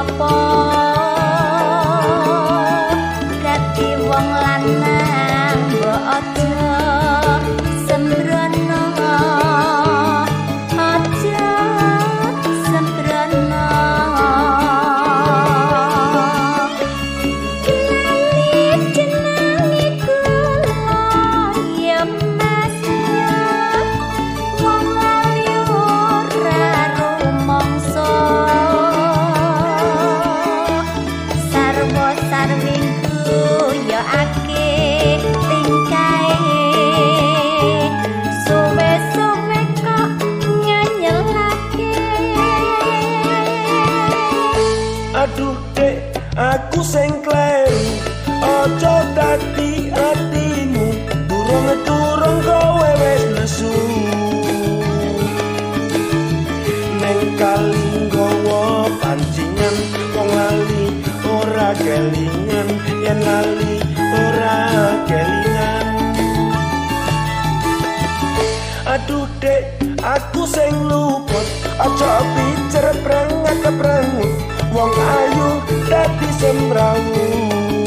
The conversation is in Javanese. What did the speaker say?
apa dadi wong lanang mbok aja sembrono aja sembrono lali jenenge kula ya mas wong lali ora rumangsa sarwa sarwingku ya akeh tingkae suwe-suwe kok nyanyelake Aduh dek, aku sing kleru. Ojo dadi atimu, durung kowe wis nesu. Neng kali nggawa pancingan, wong lali ora kelingan, yen lali ora kelingan. Aduh dek, aku sing luput. Ojo pijer prengat keprengut, wong ayu dadi semrawut.